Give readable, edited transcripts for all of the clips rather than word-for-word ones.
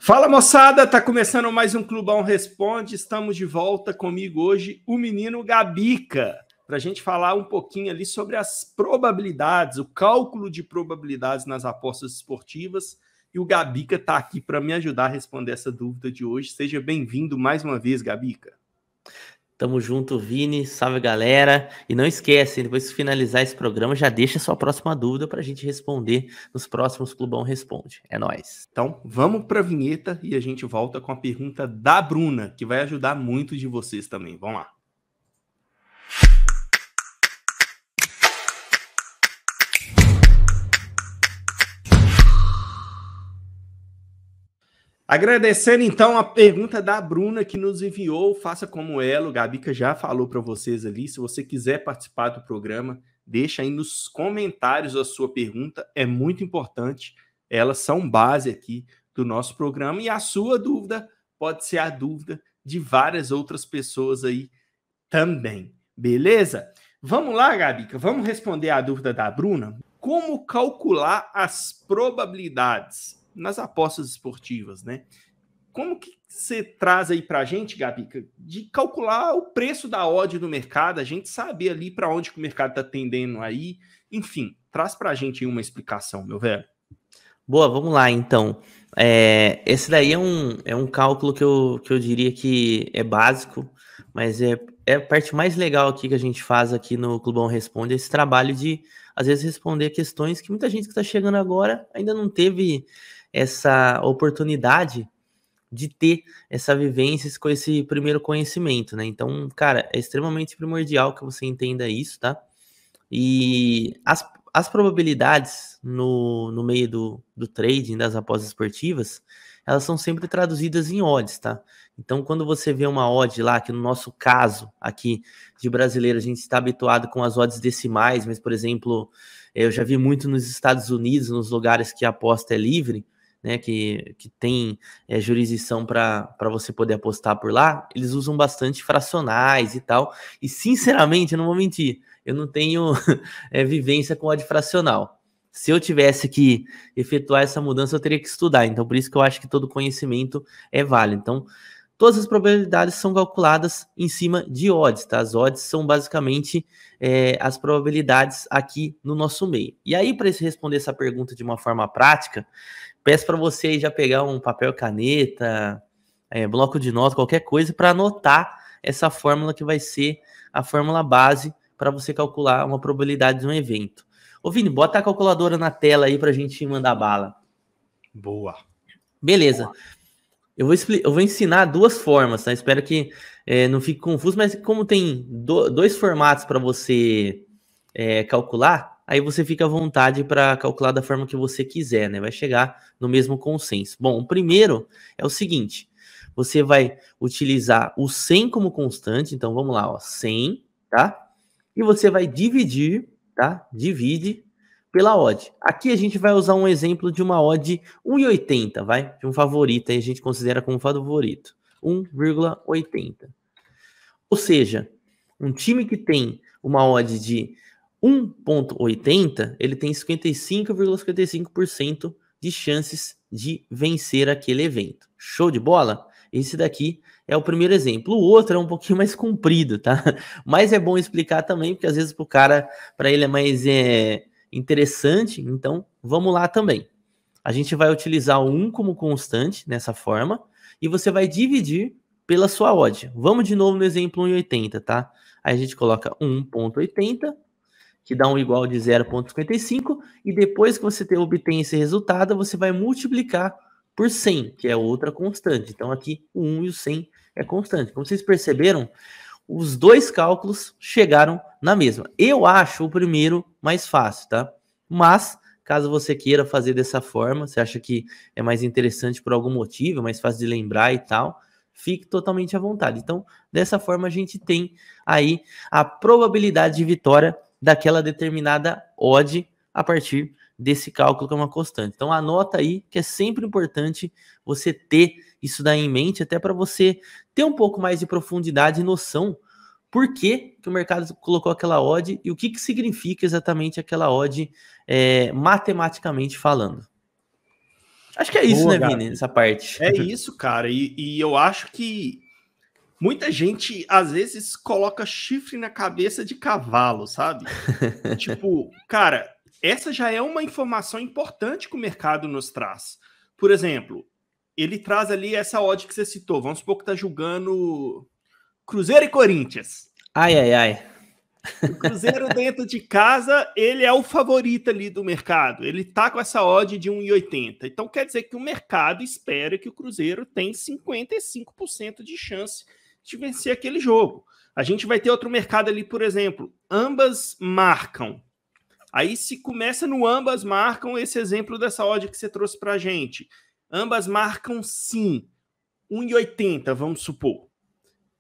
Fala, moçada, tá começando mais um Clubão Responde. Estamos de volta comigo hoje, o menino Gabica, para a gente falar um pouquinho ali sobre as probabilidades, o cálculo de probabilidades nas apostas esportivas. E o Gabica tá aqui para me ajudar a responder essa dúvida de hoje. Seja bem-vindo mais uma vez, Gabica. Tamo junto, Vini. Salve, galera. E não esquece, depois que finalizar esse programa, já deixa sua próxima dúvida pra gente responder nos próximos Clubão Responde. É nóis. Então, vamos pra vinheta e a gente volta com a pergunta da Bruna, que vai ajudar muito de vocês também. Vamos lá. Agradecendo, então, a pergunta da Bruna que nos enviou. Faça como ela, o Gabica já falou para vocês ali. Se você quiser participar do programa, deixa aí nos comentários a sua pergunta. É muito importante. Elas são base aqui do nosso programa. E a sua dúvida pode ser a dúvida de várias outras pessoas aí também. Beleza? Vamos lá, Gabica. Vamos responder a dúvida da Bruna. Como calcular as probabilidades nas apostas esportivas, né? Como que você traz aí pra gente, Gabica, de calcular o preço da odd do mercado, a gente saber ali para onde que o mercado tá tendendo aí, enfim, traz pra gente aí uma explicação, meu velho. Boa, vamos lá, então. Esse daí é um cálculo que eu diria que é básico, mas é a parte mais legal aqui que a gente faz aqui no Clubão Responde, esse trabalho de, às vezes, responder questões que muita gente que está chegando agora ainda não teve essa oportunidade de ter essa vivência com esse primeiro conhecimento, né? Então, cara, é extremamente primordial que você entenda isso, tá? E as probabilidades no meio do trading, das apostas esportivas, elas são sempre traduzidas em odds, tá? Então, quando você vê uma odd lá, que no nosso caso aqui de brasileiro, a gente está habituado com as odds decimais, mas, por exemplo, eu já vi muito nos Estados Unidos, nos lugares que a aposta é livre, né, que tem jurisdição para você poder apostar por lá, eles usam bastante fracionais e tal, e sinceramente, eu não vou mentir, eu não tenho vivência com odd fracional. Se eu tivesse que efetuar essa mudança, eu teria que estudar, então por isso que eu acho que todo conhecimento é válido. Então, todas as probabilidades são calculadas em cima de odds, tá? As odds são basicamente as probabilidades aqui no nosso meio. E aí, para responder essa pergunta de uma forma prática, peço para você já pegar um papel, caneta, bloco de nota, qualquer coisa, para anotar essa fórmula que vai ser a fórmula base para você calcular uma probabilidade de um evento. Ô Vini, bota a calculadora na tela aí para a gente mandar bala. Boa. Beleza. Boa. Eu vou ensinar duas formas, tá? Espero que não fique confuso, mas como tem dois formatos para você calcular, aí você fica à vontade para calcular da forma que você quiser, né? Vai chegar no mesmo consenso. Bom, o primeiro é o seguinte, você vai utilizar o 100 como constante, então vamos lá, ó, 100, tá? E você vai dividir, tá? Divide pela odd. Aqui a gente vai usar um exemplo de uma odd 1,80, vai? De um favorito, aí a gente considera como favorito. 1,80. Ou seja, um time que tem uma odd de 1,80, ele tem 55,55% de chances de vencer aquele evento. Show de bola? Esse daqui é o primeiro exemplo. O outro é um pouquinho mais comprido, tá? Mas é bom explicar também, porque às vezes para ele é mais interessante. Então, vamos lá também. A gente vai utilizar o 1 como constante nessa forma e você vai dividir pela sua odd. Vamos de novo no exemplo 1,80, tá? Aí a gente coloca 1,80, que dá um igual de 0,55, e depois que você obtém esse resultado, você vai multiplicar por 100, que é outra constante. Então aqui o 1 e o 100 é constante. Como vocês perceberam, os dois cálculos chegaram na mesma. Eu acho o primeiro mais fácil, tá? Mas, caso você queira fazer dessa forma, você acha que é mais interessante por algum motivo, é mais fácil de lembrar e tal, fique totalmente à vontade. Então, dessa forma, a gente tem aí a probabilidade de vitória daquela determinada odd a partir desse cálculo que é uma constante. Então, anota aí que é sempre importante você ter isso daí em mente, até para você ter um pouco mais de profundidade e noção por que o mercado colocou aquela odd e o que significa exatamente aquela odd matematicamente falando. Acho que é isso, né, Vini, essa parte. É isso, cara. E eu acho que muita gente, às vezes, coloca chifre na cabeça de cavalo, sabe? Tipo, cara, essa já é uma informação importante que o mercado nos traz. Por exemplo, ele traz ali essa odd que você citou. Vamos supor que tá julgando Cruzeiro e Corinthians. Ai, ai, ai. O Cruzeiro dentro de casa, ele é o favorito ali do mercado. Ele tá com essa odd de 1,80. Então quer dizer que o mercado espera que o Cruzeiro tem 55% de chance de vencer aquele jogo. A gente vai ter outro mercado ali, por exemplo, ambas marcam. Aí se começa no ambas marcam, esse exemplo dessa odd que você trouxe pra gente. Ambas marcam sim, 1,80, vamos supor.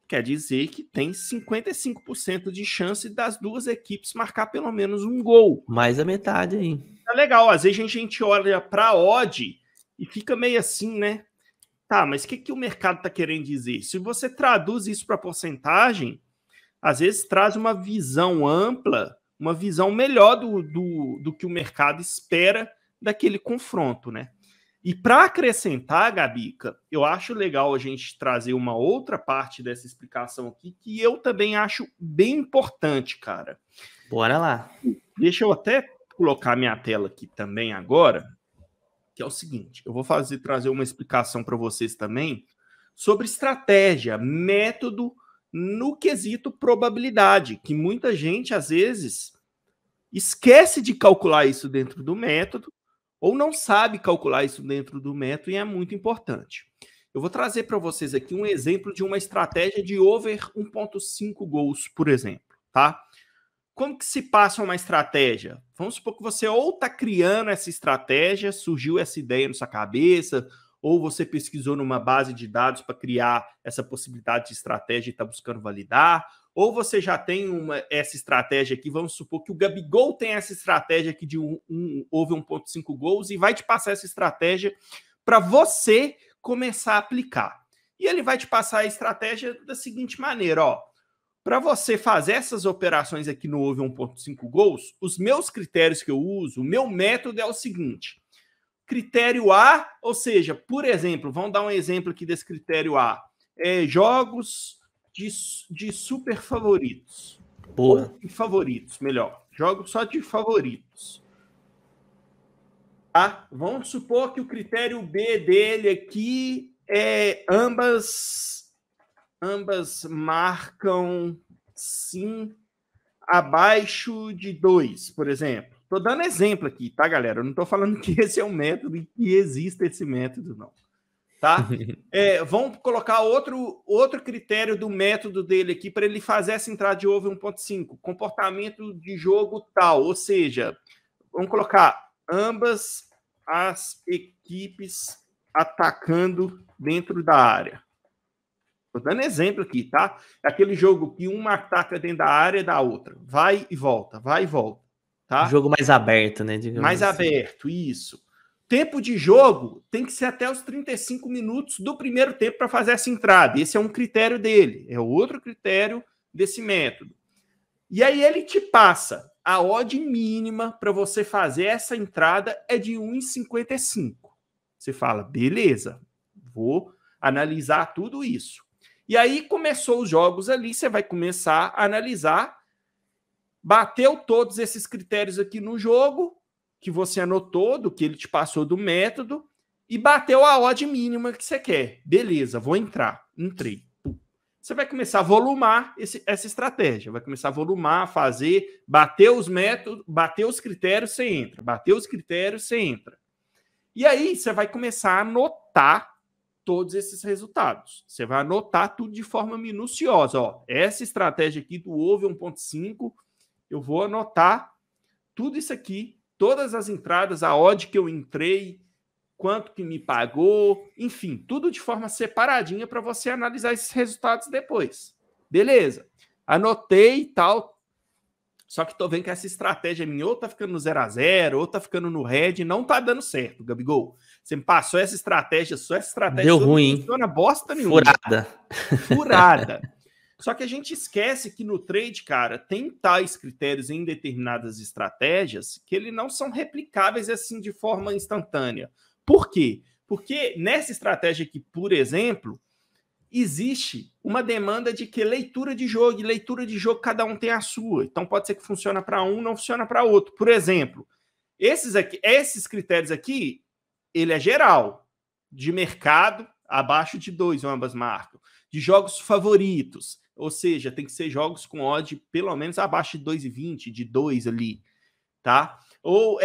Quer dizer que tem 55% de chance das duas equipes marcar pelo menos um gol. Mais a metade aí. É legal, às vezes a gente olha para a odd e fica meio assim, né? Tá, mas o que o mercado está querendo dizer? Se você traduz isso para porcentagem, às vezes traz uma visão ampla, uma visão melhor do que o mercado espera daquele confronto, né? E para acrescentar, Gabica, eu acho legal a gente trazer uma outra parte dessa explicação aqui, que eu também acho bem importante, cara. Bora lá. Deixa eu até colocar minha tela aqui também agora, que é o seguinte, eu vou trazer uma explicação para vocês também sobre estratégia, método no quesito probabilidade, que muita gente, às vezes, esquece de calcular isso dentro do método, ou não sabe calcular isso dentro do método, e é muito importante. Eu vou trazer para vocês aqui um exemplo de uma estratégia de over 1,5 gols, por exemplo, tá? Como que se passa uma estratégia? Vamos supor que você ou está criando essa estratégia, surgiu essa ideia na sua cabeça, ou você pesquisou numa base de dados para criar essa possibilidade de estratégia e está buscando validar, ou você já tem essa estratégia aqui, vamos supor que o Gabigol tem essa estratégia aqui de over 1,5 gols e vai te passar essa estratégia para você começar a aplicar. E ele vai te passar a estratégia da seguinte maneira, ó. Para você fazer essas operações aqui no over 1,5 gols, os meus critérios que eu uso, o meu método é o seguinte. Critério A, ou seja, por exemplo, vamos dar um exemplo aqui desse critério A. Jogos de super favoritos. Boa. Ou de favoritos, melhor. Jogos só de favoritos. Tá? Vamos supor que o critério B dele aqui é ambas marcam sim abaixo de 2, por exemplo. Estou dando exemplo aqui, tá, galera? Eu não estou falando que esse é um método e que existe esse método, não. Tá? Vamos colocar outro critério do método dele aqui para ele fazer essa entrada de over 1,5. Comportamento de jogo tal. Ou seja, vamos colocar ambas as equipes atacando dentro da área. Estou dando exemplo aqui, tá? É aquele jogo que uma ataca dentro da área da outra. Vai e volta, vai e volta. Tá? Jogo mais aberto, né? Mais assim. Aberto, isso. Tempo de jogo tem que ser até os 35 minutos do primeiro tempo para fazer essa entrada. Esse é um critério dele. É outro critério desse método. E aí ele te passa a odd mínima para você fazer essa entrada é de 1,55. Você fala, beleza, vou analisar tudo isso. E aí começou os jogos ali, você vai começar a analisar. Bateu todos esses critérios aqui no jogo, que você anotou, do que ele te passou do método, e bateu a odd mínima que você quer. Beleza, vou entrar. Entrei. Você vai começar a volumar essa estratégia. Vai começar a volumar, fazer, bater os métodos, bater os critérios, você entra. Bater os critérios, você entra. E aí você vai começar a anotar todos esses resultados. Você vai anotar tudo de forma minuciosa. Ó, essa estratégia aqui do over 1,5, eu vou anotar tudo isso aqui, todas as entradas, a odd que eu entrei, quanto que me pagou, enfim, tudo de forma separadinha para você analisar esses resultados depois. Beleza. Anotei e tal. Só que tô vendo que essa estratégia minha ou tá ficando no 0-0, ou tá ficando no red, não tá dando certo, Gabigol. Você me passou essa estratégia, só essa estratégia deu ruim, não funciona bosta nenhuma. Furada. Só que a gente esquece que no trade, cara, tem tais critérios em determinadas estratégias que eles não são replicáveis assim de forma instantânea. Por quê? Porque nessa estratégia aqui, por exemplo, existe uma demanda de que leitura de jogo, e leitura de jogo cada um tem a sua. Então pode ser que funcione para um, não funciona para outro. Por exemplo, esses critérios aqui, ele é geral, de mercado, abaixo de 2, ambas marcam. De jogos favoritos, ou seja, tem que ser jogos com odd pelo menos abaixo de 2,20, de 2 ali, tá? Ou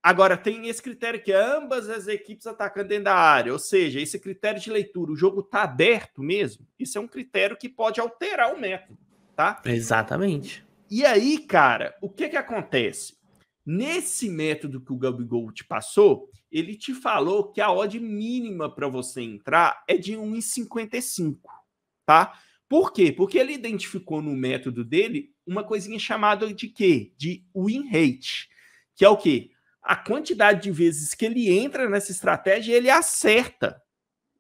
agora tem esse critério que ambas as equipes atacando dentro da área, ou seja, esse critério de leitura, o jogo tá aberto mesmo, isso é um critério que pode alterar o método, tá? Exatamente. E aí, cara, o que acontece? Nesse método que o Gabigol te passou, ele te falou que a odd mínima para você entrar é de 1,55, tá? Por quê? Porque ele identificou no método dele uma coisinha chamada de quê? De win rate, que é o quê? A quantidade de vezes que ele entra nessa estratégia e ele acerta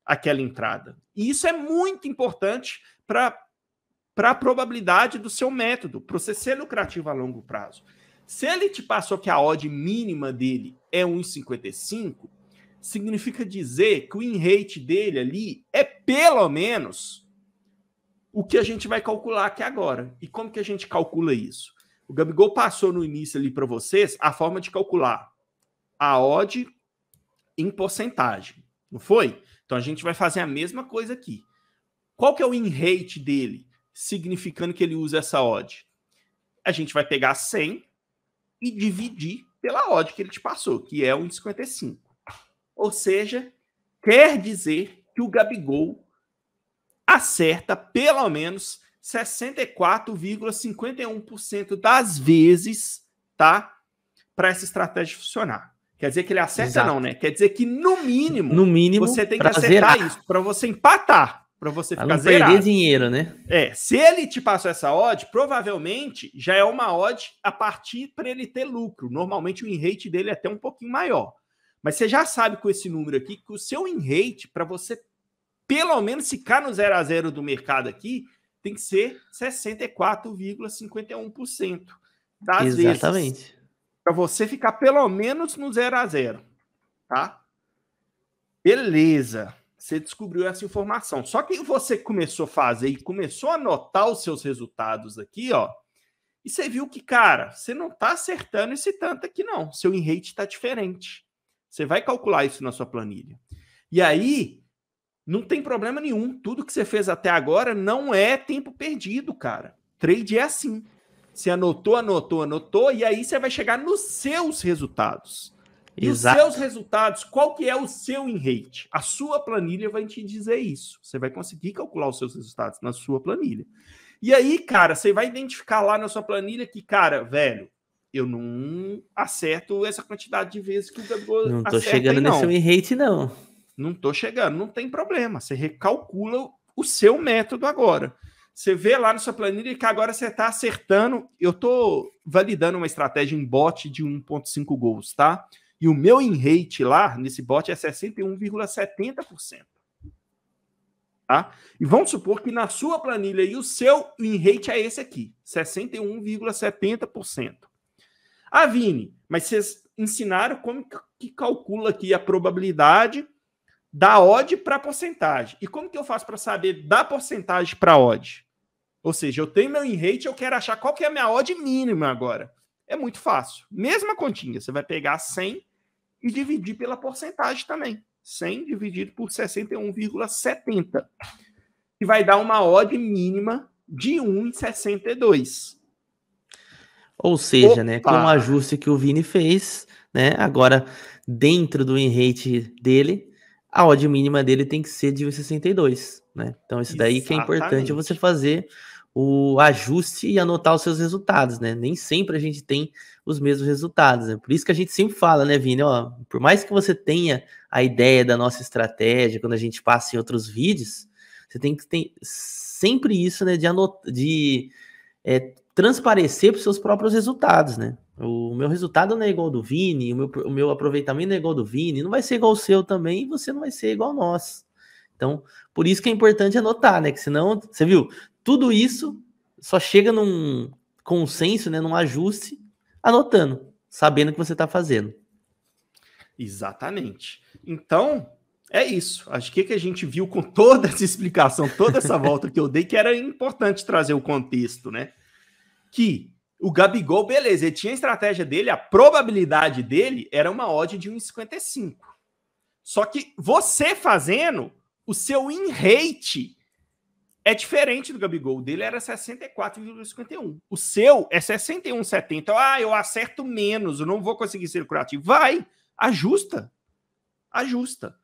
aquela entrada. E isso é muito importante para a probabilidade do seu método, para você ser lucrativo a longo prazo. Se ele te passou que a odd mínima dele é 1,55, significa dizer que o win rate dele ali é pelo menos o que a gente vai calcular aqui agora. E como que a gente calcula isso? O Gabigol passou no início ali para vocês a forma de calcular a odd em porcentagem, não foi? Então a gente vai fazer a mesma coisa aqui. Qual que é o win rate dele, significando que ele usa essa odd? A gente vai pegar 100 e dividir pela odd que ele te passou, que é 1,55. Ou seja, quer dizer que o Gabigol acerta pelo menos 64,51% das vezes, tá? Para essa estratégia funcionar. Quer dizer que ele acerta, exato, não, né? Quer dizer que no mínimo você tem que acertar zerar isso para você empatar, para você ficar zerado. Não perder dinheiro, né? Se ele te passou essa odd, provavelmente já é uma odd a partir para ele ter lucro. Normalmente o win rate dele é até um pouquinho maior. Mas você já sabe com esse número aqui que o seu win rate, para você pelo menos ficar no 0 a 0 do mercado aqui, tem que ser 64,51% das vezes. Exatamente. Para você ficar pelo menos no 0 a 0, tá? Beleza. Você descobriu essa informação. Só que você começou a fazer e começou a anotar os seus resultados aqui, ó. E você viu que, cara, você não tá acertando esse tanto aqui, não. Seu win rate tá diferente. Você vai calcular isso na sua planilha. E aí, não tem problema nenhum. Tudo que você fez até agora não é tempo perdido, cara. Trade é assim. Você anotou, e aí você vai chegar nos seus resultados. E exato, os seus resultados, qual que é o seu win rate? A sua planilha vai te dizer isso. Você vai conseguir calcular os seus resultados na sua planilha. E aí, cara, você vai identificar lá na sua planilha que, cara, velho, eu não acerto essa quantidade de vezes que o Gabigol acerta. Não tô chegando nesse win rate, não. Não tô chegando, não tem problema. Você recalcula o seu método agora. Você vê lá na sua planilha que agora você está acertando. Eu estou validando uma estratégia em bot de 1,5 gols, tá? E o meu win rate lá, nesse bot, é 61,70%. Tá? E vamos supor que na sua planilha e o seu win rate é esse aqui, 61,70%. Ah, Vini, mas vocês ensinaram como que calcula aqui a probabilidade da odd para porcentagem. E como que eu faço para saber da porcentagem para odd? Ou seja, eu tenho meu win rate, eu quero achar qual que é a minha odd mínima agora. É muito fácil. Mesma continha, você vai pegar 100 e dividir pela porcentagem também. 100 dividido por 61,70. Que vai dar uma odd mínima de 1,62. Ou seja, né, com o ajuste que o Vini fez, né, agora dentro do win rate dele, a odd mínima dele tem que ser de 1,62, né? Então isso daí que é importante você fazer o ajuste e anotar os seus resultados, né? Nem sempre a gente tem os mesmos resultados, né? Por isso que a gente sempre fala, né, Vini, ó, por mais que você tenha a ideia da nossa estratégia, quando a gente passa em outros vídeos, você tem que ter sempre isso, né, de transparecer para os seus próprios resultados, né? O meu resultado não é igual ao do Vini, o meu aproveitamento não é igual ao do Vini, não vai ser igual ao seu também, e você não vai ser igual ao nosso. Então, por isso que é importante anotar, né? Que senão, você viu, tudo isso só chega num consenso, né? Num ajuste, anotando, sabendo o que você está fazendo. Exatamente. Então, é isso. Acho que a gente viu com toda essa explicação, toda essa volta que eu dei, que era importante trazer o contexto, né? Que o Gabigol, beleza, ele tinha a estratégia dele, a probabilidade dele era uma odd de 1,55. Só que você fazendo, o seu win rate é diferente do Gabigol. O dele era 64,51. O seu é 61,70. Ah, eu acerto menos, eu não vou conseguir ser lucrativo. Vai, ajusta. Ajusta.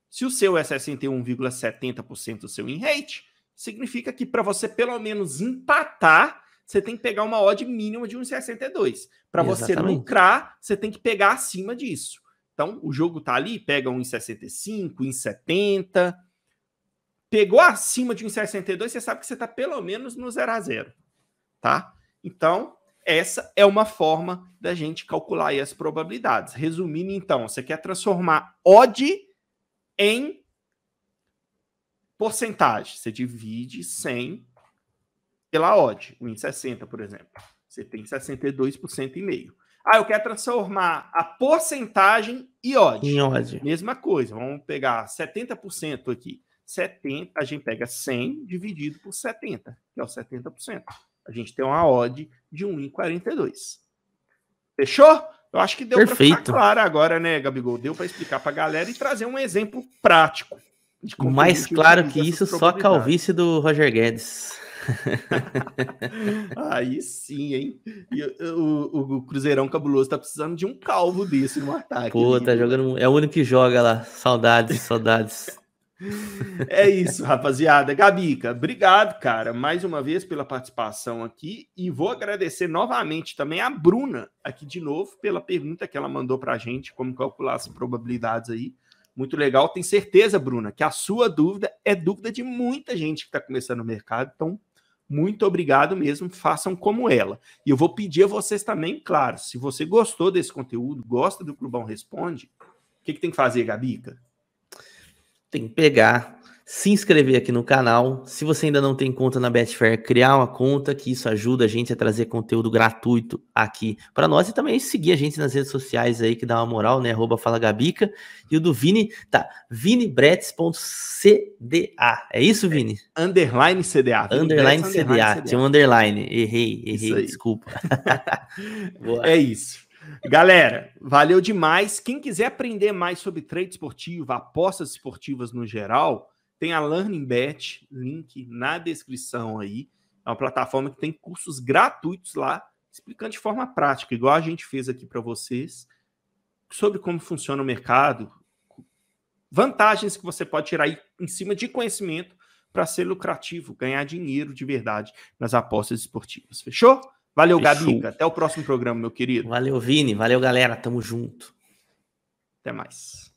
Se o seu é 61,70% do seu win rate, significa que para você pelo menos empatar, você tem que pegar uma odd mínima de 1,62. Para você lucrar, você tem que pegar acima disso. Então, o jogo tá ali, pega 1,65, 1,70. Pegou acima de 1,62, você sabe que você está pelo menos no 0-0, tá? Então, essa é uma forma da gente calcular aí as probabilidades. Resumindo, então, você quer transformar odd em porcentagem. Você divide 100 pela odd, 1,60, por exemplo. Você tem 62,5%. Ah, eu quero transformar a porcentagem em odd. Em odd. Mesma coisa, vamos pegar 70% aqui. 70, a gente pega 100 dividido por 70, que é o 70%. A gente tem uma odd de 1,42. Fechou? Eu acho que deu para ficar claro agora, né, Gabigol? Deu para explicar para a galera e trazer um exemplo prático. Mais claro que isso, só a calvície do Roger Guedes. Aí sim, hein? E o Cruzeirão Cabuloso tá precisando de um calvo desse no ataque. Pô, ali, tá jogando. É o único que joga lá. Saudades, saudades. É isso, rapaziada. Gabica, obrigado, cara, mais uma vez pela participação aqui, e vou agradecer novamente também a Bruna aqui de novo pela pergunta que ela mandou pra gente, como calcular as probabilidades aí. Muito legal. Tenho certeza, Bruna, que a sua dúvida é dúvida de muita gente que está começando no mercado, então muito obrigado mesmo, façam como ela. E eu vou pedir a vocês também, claro, se você gostou desse conteúdo, gosta do Clubão Responde, o que tem que fazer, Gabica? Tem que pegar, se inscrever aqui no canal. Se você ainda não tem conta na Betfair, criar uma conta, que isso ajuda a gente a trazer conteúdo gratuito aqui para nós, e também seguir a gente nas redes sociais aí, que dá uma moral, né? @FalaGabica. E o do Vini, tá, vinibretes.cda. É isso, Vini? Underline CDA. Underline CDA. Tinha um underline. Errei, desculpa. É isso. Galera, valeu demais. Quem quiser aprender mais sobre trade esportivo, apostas esportivas no geral, tem a Learning Bet, link na descrição aí. É uma plataforma que tem cursos gratuitos lá, explicando de forma prática, igual a gente fez aqui para vocês, sobre como funciona o mercado, vantagens que você pode tirar aí em cima de conhecimento para ser lucrativo, ganhar dinheiro de verdade nas apostas esportivas. Fechou? Valeu, Gabica. Até o próximo programa, meu querido. Valeu, Vini. Valeu, galera. Tamo junto. Até mais.